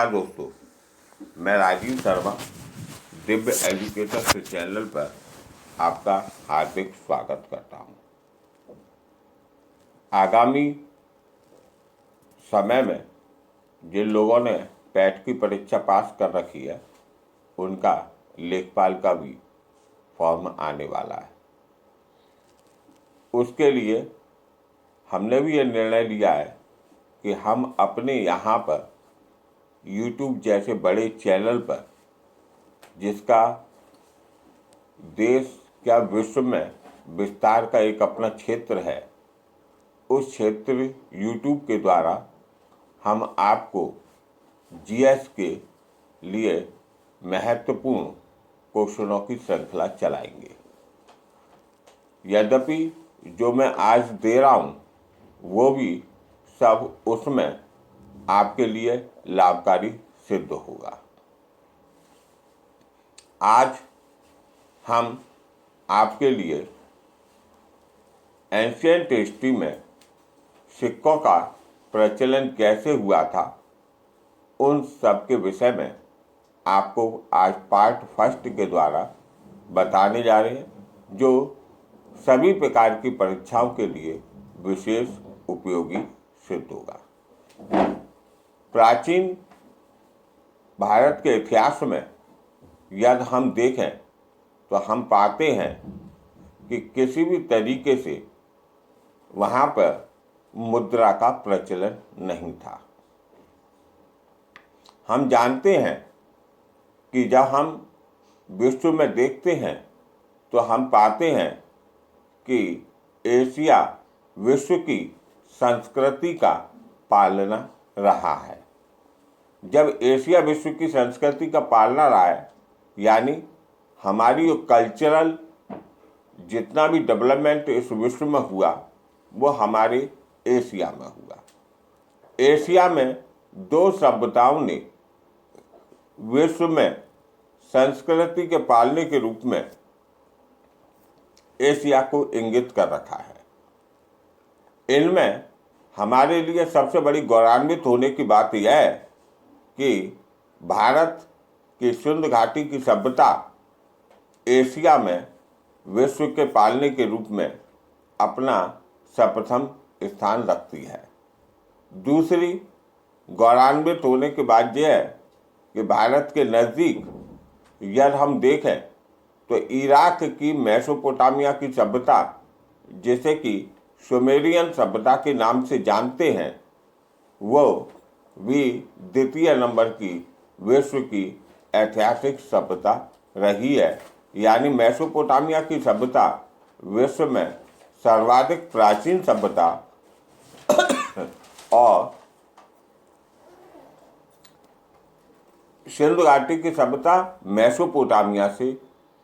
नमस्कार दोस्तों, मैं राजीव शर्मा दिव्य एजुकेटर के चैनल पर आपका हार्दिक स्वागत करता हूं। आगामी समय में जिन लोगों ने पैट की परीक्षा पास कर रखी है उनका लेखपाल का भी फॉर्म आने वाला है। उसके लिए हमने भी ये निर्णय लिया है कि हम अपने यहाँ पर YouTube जैसे बड़े चैनल पर, जिसका देश या विश्व में विस्तार का एक अपना क्षेत्र है, उस क्षेत्र YouTube के द्वारा हम आपको GS के लिए महत्वपूर्ण क्वेश्चनों की श्रृंखला चलाएंगे। यद्यपि जो मैं आज दे रहा हूँ वो भी सब उसमें आपके लिए लाभकारी सिद्ध होगा। आज हम आपके लिए एंशिएंट हिस्ट्री में सिक्कों का प्रचलन कैसे हुआ था, उन सब के विषय में आपको आज पार्ट फर्स्ट के द्वारा बताने जा रहे हैं, जो सभी प्रकार की परीक्षाओं के लिए विशेष उपयोगी सिद्ध होगा। प्राचीन भारत के इतिहास में यदि हम देखें तो हम पाते हैं कि किसी भी तरीके से वहाँ पर मुद्रा का प्रचलन नहीं था। हम जानते हैं कि जब हम विश्व में देखते हैं तो हम पाते हैं कि एशिया विश्व की संस्कृति का पालना रहा है। जब एशिया विश्व की संस्कृति का पालना रहा है, यानी हमारी जो कल्चरल जितना भी डेवलपमेंट इस विश्व में हुआ वो हमारे एशिया में हुआ। एशिया में दो सभ्यताओं ने विश्व में संस्कृति के पालने के रूप में एशिया को इंगित कर रखा है। इनमें हमारे लिए सबसे बड़ी गौरवान्वित होने की बात यह है कि भारत की सिंधु घाटी की सभ्यता एशिया में विश्व के पालने के रूप में अपना सर्वप्रथम स्थान रखती है। दूसरी गौरवान्वित होने की बात यह है कि भारत के नज़दीक यदि हम देखें तो इराक की मेसोपोटामिया की सभ्यता, जिसे कि सुमेरियन सभ्यता के नाम से जानते हैं, वो भी द्वितीय नंबर की विश्व की ऐतिहासिक सभ्यता रही है। यानी मेसोपोटामिया की सभ्यता विश्व में सर्वाधिक प्राचीन सभ्यता और सिंधु घाटी की सभ्यता मेसोपोटामिया से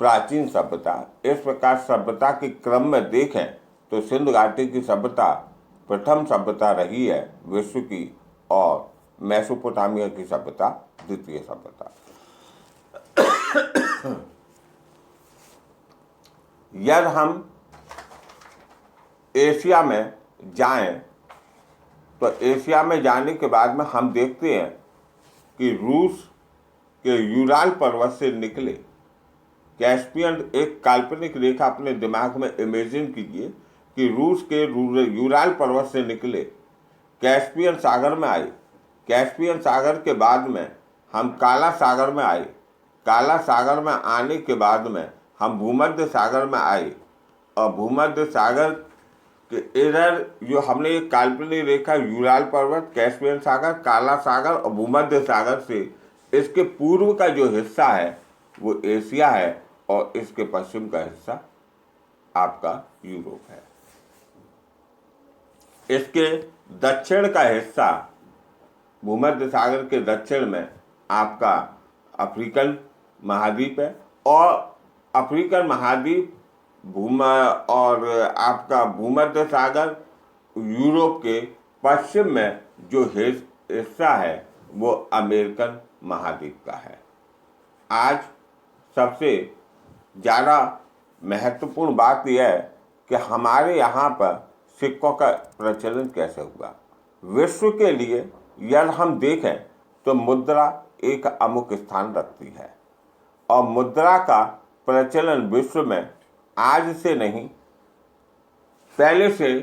प्राचीन सभ्यता। इस प्रकार सभ्यता के क्रम में देखें तो सिंधु घाटी की सभ्यता प्रथम सभ्यता रही है विश्व की, और मेसोपोटामिया की सभ्यता द्वितीय सभ्यता। यदि हम एशिया में जाएं तो एशिया में जाने के बाद में हम देखते हैं कि रूस के यूराल पर्वत से निकले कैस्पियन, एक काल्पनिक रेखा अपने दिमाग में इमेजिन कीजिए कि रूस के यूराल पर्वत से निकले कैस्पियन सागर में आए। कैस्पियन सागर के बाद में हम काला सागर में आए। काला सागर में आने के बाद में हम भूमध्य सागर में आए, और भूमध्य सागर के इधर जो हमने एक काल्पनिक रेखा यूराल पर्वत, कैस्पियन सागर, काला सागर और भूमध्य सागर से इसके पूर्व का जो हिस्सा है वो एशिया है, और इसके पश्चिम का हिस्सा आपका यूरोप है। इसके दक्षिण का हिस्सा भूमध्य सागर के दक्षिण में आपका अफ्रीकन महाद्वीप है, और अफ्रीकन महाद्वीप और आपका भूमध्य सागर यूरोप के पश्चिम में जो हिस्सा है वो अमेरिकन महाद्वीप का है। आज सबसे ज़्यादा महत्वपूर्ण बात यह है कि हमारे यहाँ पर सिक्कों का प्रचलन कैसे हुआ। विश्व के लिए यदि हम देखें तो मुद्रा एक अमुक स्थान रखती है और मुद्रा का प्रचलन विश्व में आज से नहीं, पहले से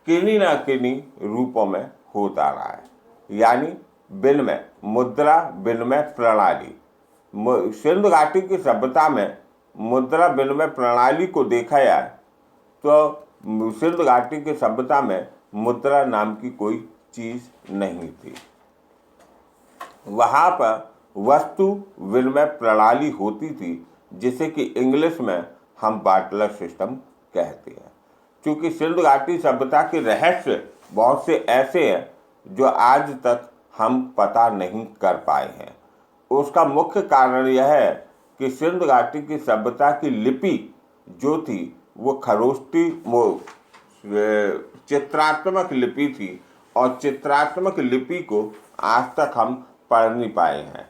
किन्हीं न किन्हीं रूपों में होता रहा है। यानी विनिमय, मुद्रा विनिमय प्रणाली। सिंधु घाटी की सभ्यता में मुद्रा विनिमय प्रणाली को देखा जाए तो सिंधु घाटी की सभ्यता में मुद्रा नाम की कोई चीज नहीं थी। वहाँ पर वस्तु विनिमय प्रणाली होती थी, जिसे कि इंग्लिश में हम बाटलर सिस्टम कहते हैं। क्योंकि सिंधु घाटी सभ्यता के रहस्य बहुत से ऐसे हैं जो आज तक हम पता नहीं कर पाए हैं। उसका मुख्य कारण यह है कि सिंधु घाटी की सभ्यता की लिपि जो थी वो खरोष्टी चित्रात्मक लिपि थी और चित्रात्मक लिपि को आज तक हम पढ़ नहीं पाए हैं।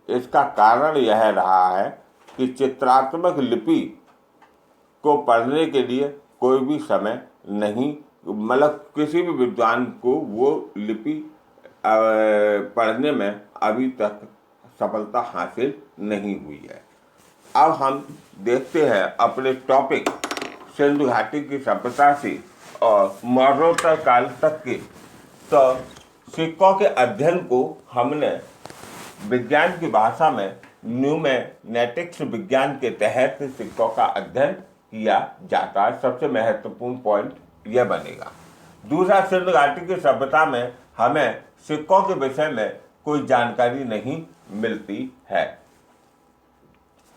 इसका कारण यह रहा है कि चित्रात्मक लिपि को पढ़ने के लिए कोई भी समय नहीं, मतलब किसी भी विद्वान को वो लिपि पढ़ने में अभी तक सफलता हासिल नहीं हुई है। अब हम देखते हैं अपने टॉपिक सिंधु घाटी की सभ्यता से और मौर्योत्तर काल तक के। तो सिक्कों के अध्ययन को हमने विज्ञान की भाषा में न्यूमेटिक्स विज्ञान के तहत सिक्कों का अध्ययन किया जाता है। सबसे महत्वपूर्ण पॉइंट यह बनेगा। दूसरा, सिंधु घाटी की सभ्यता में हमें सिक्कों के विषय में कोई जानकारी नहीं मिलती है,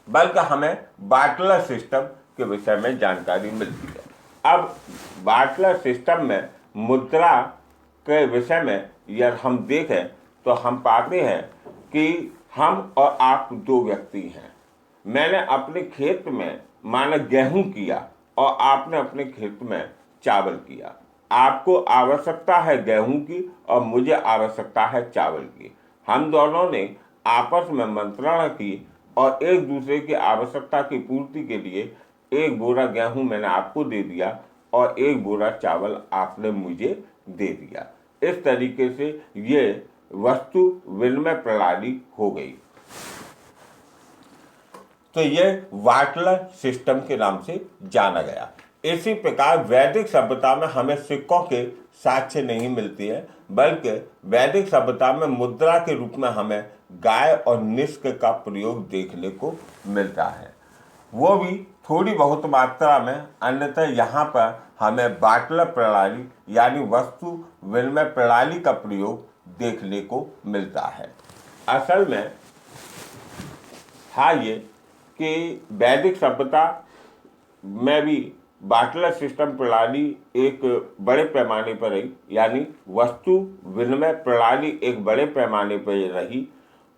बल्कि हमें बाटलर सिस्टम के विषय में जानकारी मिलती है। अब बाटलर सिस्टम में मुद्रा के विषय में यदि हम देखें तो हम पाते हैं कि हम और आप दो व्यक्ति हैं। मैंने अपने खेत में माना गेहूं किया और आपने अपने खेत में चावल किया। आपको आवश्यकता है गेहूं की और मुझे आवश्यकता है चावल की। हम दोनों ने आपस में मंत्रणा की और एक दूसरे की आवश्यकता की पूर्ति के लिए एक बोरा गेहूं मैंने आपको दे दिया और एक बोरा चावल आपने मुझे दे दिया। इस तरीके से ये वस्तु विनिमय प्रणाली हो गई। तो ये बाटलर सिस्टम के नाम से जाना गया। इसी प्रकार वैदिक सभ्यता में हमें सिक्कों के साक्ष्य नहीं मिलती है, बल्कि वैदिक सभ्यता में मुद्रा के रूप में हमें गाय और निष्क का प्रयोग देखने को मिलता है, वो भी थोड़ी बहुत मात्रा में। अन्यथा यहाँ पर हमें बाटलर प्रणाली यानी वस्तु विनिमय प्रणाली का प्रयोग देखने को मिलता है। असल में था ये कि वैदिक सभ्यता में भी बाटलर सिस्टम प्रणाली एक बड़े पैमाने पर रही, यानी वस्तु विनिमय प्रणाली एक बड़े पैमाने पर रही।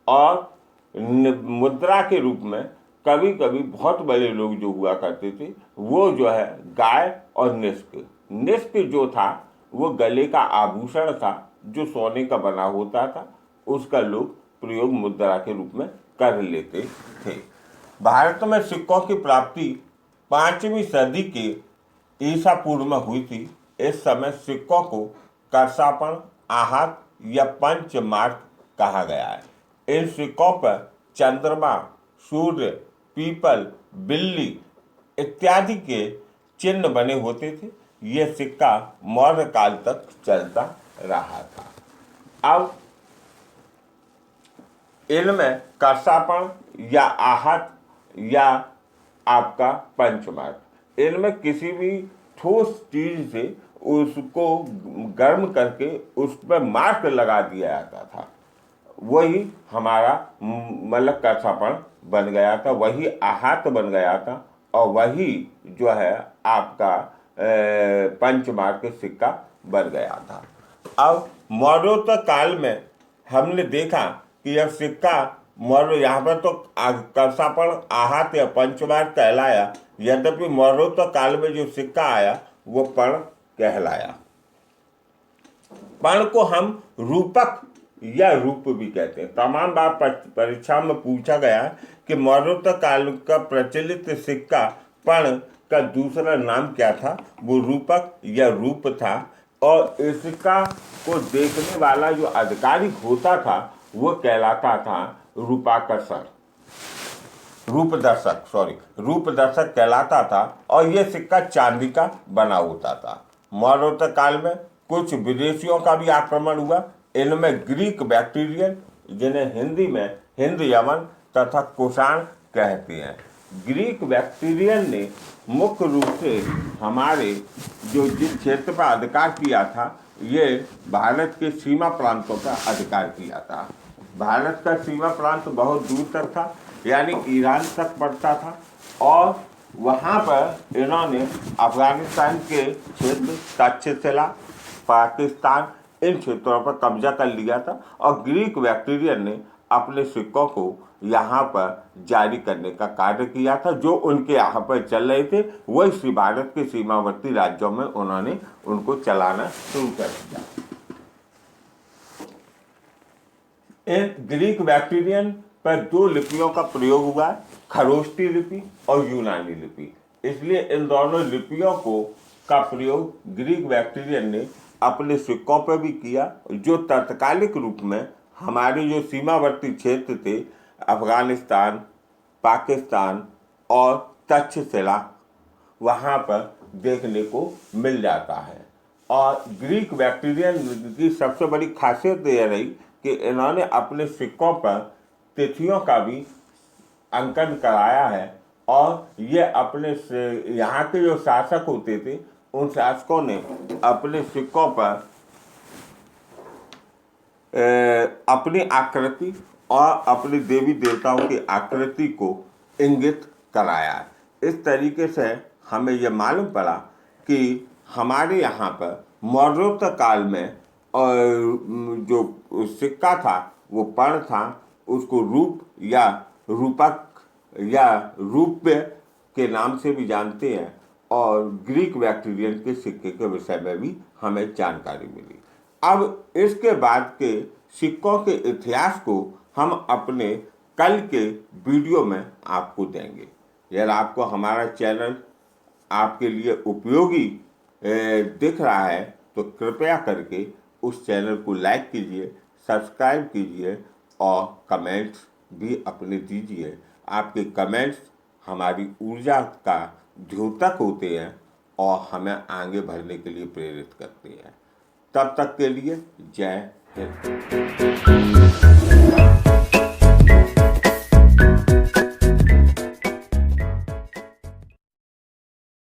और मुद्रा के रूप में कभी कभी बहुत बड़े लोग जो हुआ करते थे वो जो है गाय और निष्क जो था वो गले का आभूषण था जो सोने का बना होता था, उसका लोग प्रयोग मुद्रा के रूप में कर लेते थे। भारत में सिक्कों की प्राप्ति 5वीं सदी के ईसा पूर्व में हुई थी। इस समय सिक्कों को करसापण, आहत या पंचमार्क कहा गया है। इन सिक्कों पर चंद्रमा, सूर्य, पीपल, बिल्ली इत्यादि के चिन्ह बने होते थे। यह सिक्का मौर्य काल तक चलता रहा था। अब इनमें करसापण या आहत या आपका पंचमार्क, इनमें किसी भी ठोस चीज से उसको गर्म करके उस पर मार्क लगा दिया जाता था, वही हमारा मतलब करसापण बन गया था, वही आहत बन गया था और वही जो है आपका पंचमार्क सिक्का बन गया था। अब मौर्योत्तर काल में हमने देखा कि यह सिक्का मौर्य, यहाँ पर तो करसापण, आहत या पंचमार्क कहलाया, यद्यपि मौर्योत्तर काल में जो सिक्का आया वो पण कहलाया। पण को हम रूपक या रूप भी कहते हैं। तमाम बार परीक्षा में पूछा गया कि मौर्योत्तर काल का प्रचलित सिक्का पण का दूसरा नाम क्या था, वो रूपक या रूप था। और इसका को देखने वाला जो अधिकारी होता था वो कहलाता था रूपदर्शक कहलाता था, और ये सिक्का चांदी का बना होता था। मौर्योत्तर काल में कुछ विदेशियों का भी आक्रमण हुआ। इनमें ग्रीक बैक्टीरियन, जिन्हें हिंदी में हिंद यमन तथा कुषाण कहते हैं, ग्रीक बैक्टीरियन ने मुख्य रूप से हमारे जिस क्षेत्र पर अधिकार किया था, ये भारत के सीमा प्रांतों का अधिकार किया था। भारत का सीमा प्रांत बहुत दूर तक था, यानी ईरान तक पड़ता था, और वहाँ पर इन्होंने अफगानिस्तान के क्षेत्र, तक्षशिला, पाकिस्तान, इन क्षेत्रों पर कब्जा कर लिया था, और ग्रीक बैक्टीरियन ने अपने सिक्कों को यहाँ पर जारी करने का कार्य किया था। जो उनके यहाँ पर चल रहे थे, वही भारत के सीमावर्ती राज्यों में उन्होंने उनको चलाना शुरू कर दिया। इन ग्रीक बैक्टीरियन पर दो लिपियों का प्रयोग हुआ, खरोष्टी लिपि और यूनानी लिपि। इसलिए इन दोनों लिपियों का प्रयोग ग्रीक बैक्टीरियन ने अपने सिक्कों पर भी किया, जो तत्कालिक रूप में हमारे जो सीमावर्ती क्षेत्र थे, अफगानिस्तान, पाकिस्तान और तक्षशिला, वहाँ पर देखने को मिल जाता है। और ग्रीक बैक्टीरियन की सबसे बड़ी खासियत यह रही कि इन्होंने अपने सिक्कों पर तिथियों का भी अंकन कराया है, और ये अपने यहाँ के जो शासक होते थे, उन शासकों ने अपने सिक्कों पर अपनी आकृति और अपने देवी देवताओं की आकृति को इंगित कराया है। इस तरीके से हमें यह मालूम पड़ा कि हमारे यहाँ पर मौर्योत्तर काल में जो सिक्का था, वो पर्ण था, उसको रूप या रूपक या रूप्य के नाम से भी जानते हैं, और ग्रीक बैक्टीरियन के सिक्के के विषय में भी हमें जानकारी मिली। अब इसके बाद के सिक्कों के इतिहास को हम अपने कल के वीडियो में आपको देंगे। यदि आपको हमारा चैनल आपके लिए उपयोगी दिख रहा है, तो कृपया करके उस चैनल को लाइक कीजिए, सब्सक्राइब कीजिए और कमेंट्स भी अपने दीजिए। आपके कमेंट्स हमारी ऊर्जा का द्योतक होते हैं और हमें आगे बढ़ने के लिए प्रेरित करते हैं। तब तक के लिए जय हिंद।